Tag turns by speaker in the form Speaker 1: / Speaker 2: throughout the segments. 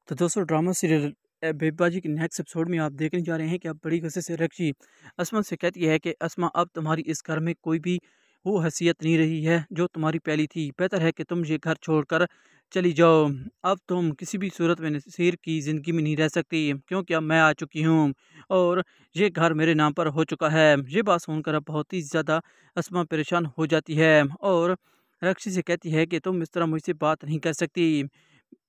Speaker 1: तो दोस्तों drama serial बेबबाजी के नेक्स्ट एपिसोड में आप देखने जा रहे हैं कि अब बड़ी गुस्से से रक्षी असमा से कहती है कि असमा अब तुम्हारी इस घर में कोई भी वो हैसियत नहीं रही है जो तुम्हारी पहली थी। बेहतर है कि तुम ये घर छोड़कर चली जाओ। अब तुम किसी भी सूरत में नसीर की ज़िंदगी में नहीं रह सकती क्योंकि अब मैं आ चुकी हूँ और ये घर मेरे नाम पर हो चुका है। ये बात सुनकर अब बहुत ही ज़्यादा असमा परेशान हो जाती है और रक्षी से कहती है कि तुम इस तरह मुझसे बात नहीं कर सकती।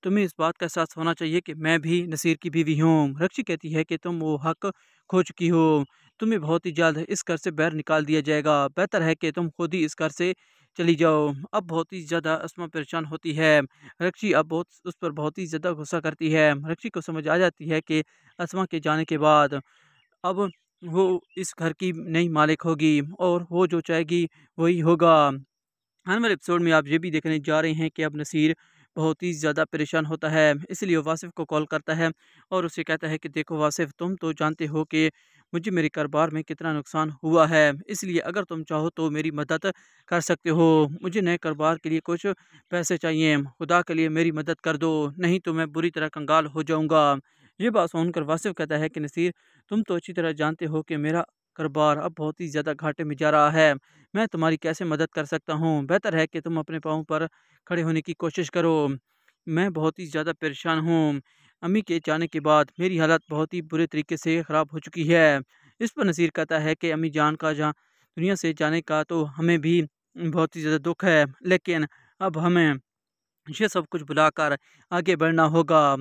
Speaker 1: तुम्हें इस बात का एहसास होना चाहिए कि मैं भी नसीर की बीवी हूँ। रक्षी कहती है कि तुम वो हक खो चुकी हो। तुम्हें बहुत ही जल्द इस घर से बाहर निकाल दिया जाएगा। बेहतर है कि तुम खुद ही इस घर से चली जाओ। अब बहुत ही ज़्यादा असमा परेशान होती है। रक्षी अब बहुत उस पर बहुत ही ज़्यादा गुस्सा करती है। रक्षी को समझ आ जाती है कि असमा के जाने के बाद अब वो इस घर की नई मालिक होगी और वो जो चाहेगी वही होगा। आने वाले एपिसोड में आप ये भी देखने जा रहे हैं कि अब नसीर बहुत ही ज़्यादा परेशान होता है, इसलिए वो वासिफ़ को कॉल करता है और उसे कहता है कि देखो वासिफ़, तुम तो जानते हो कि मुझे मेरे कारोबार में कितना नुकसान हुआ है, इसलिए अगर तुम चाहो तो मेरी मदद कर सकते हो। मुझे नए कारोबार के लिए कुछ पैसे चाहिए, खुदा के लिए मेरी मदद कर दो, नहीं तो मैं बुरी तरह कंगाल हो जाऊँगा। ये बात सुनकर वासिफ़ कहता है कि नसीर, तुम तो अच्छी तरह जानते हो कि मेरा कारोबार अब बहुत ही ज़्यादा घाटे में जा रहा है। मैं तुम्हारी कैसे मदद कर सकता हूँ? बेहतर है कि तुम अपने पाँव पर खड़े होने की कोशिश करो। मैं बहुत ही ज़्यादा परेशान हूँ। अम्मी के जाने के बाद मेरी हालत बहुत ही बुरे तरीके से ख़राब हो चुकी है। इस पर नसीर कहता है कि अम्मी जान का जहाँ दुनिया से जाने का तो हमें भी बहुत ही ज़्यादा दुःख है, लेकिन अब हमें ये सब कुछ भुलाकर आगे बढ़ना होगा।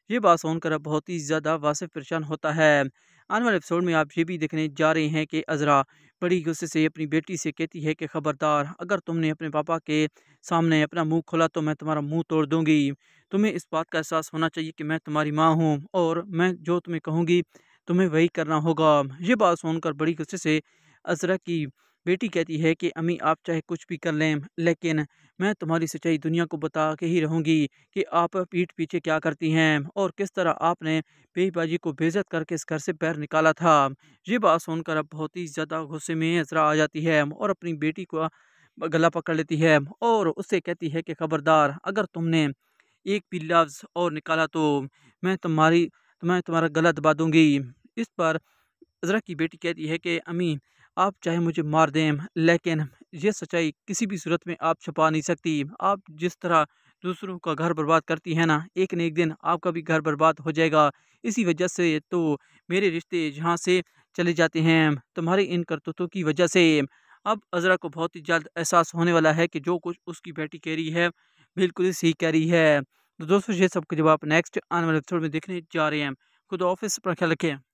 Speaker 1: ये बात सुनकर अब बहुत ही ज़्यादा वासिफ़ परेशान होता है। आने वाले एपिसोड में आप ये भी देखने जा रहे हैं कि अज़रा बड़ी गुस्से से अपनी बेटी से कहती है कि खबरदार, अगर तुमने अपने पापा के सामने अपना मुँह खोला तो मैं तुम्हारा मुँह तोड़ दूँगी। तुम्हें इस बात का एहसास होना चाहिए कि मैं तुम्हारी माँ हूँ और मैं जो तुम्हें कहूँगी तुम्हें वही करना होगा। ये बात सुनकर बड़ी गुस्से से अज़रा की बेटी कहती है कि अम्मी, आप चाहे कुछ भी कर लें, लेकिन मैं तुम्हारी सच्चाई दुनिया को बता के ही रहूँगी कि आप पीठ पीछे क्या करती हैं और किस तरह आपने बेईबाजी को बेइज्जत करके इस घर से बाहर निकाला था। ये बात सुनकर अब बहुत ही ज़्यादा गुस्से में अज़रा आ जाती है और अपनी बेटी को गला पकड़ लेती है और उससे कहती है कि खबरदार, अगर तुमने एक भी लफ्ज़ और निकाला तो मैं तुम्हारा गला दबा दूँगी। इस पर अज़रा की बेटी कहती है कि अम्मी, आप चाहे मुझे मार दें, लेकिन ये सच्चाई किसी भी सूरत में आप छुपा नहीं सकती। आप जिस तरह दूसरों का घर बर्बाद करती हैं ना, एक न एक दिन आपका भी घर बर्बाद हो जाएगा। इसी वजह से तो मेरे रिश्ते यहाँ से चले जाते हैं, तुम्हारी इन करतूतों की वजह से। अब अज़रा को बहुत ही जल्द एहसास होने वाला है कि जो कुछ उसकी बेटी कह रही है, बिल्कुल ही सही कह रही है। तो दोस्तों, ये सब के जवाब नेक्स्ट आने वाले एपिसोड में देखने जा रहे हैं। खुदा हाफ़िज़, अपना ख्याल रखें।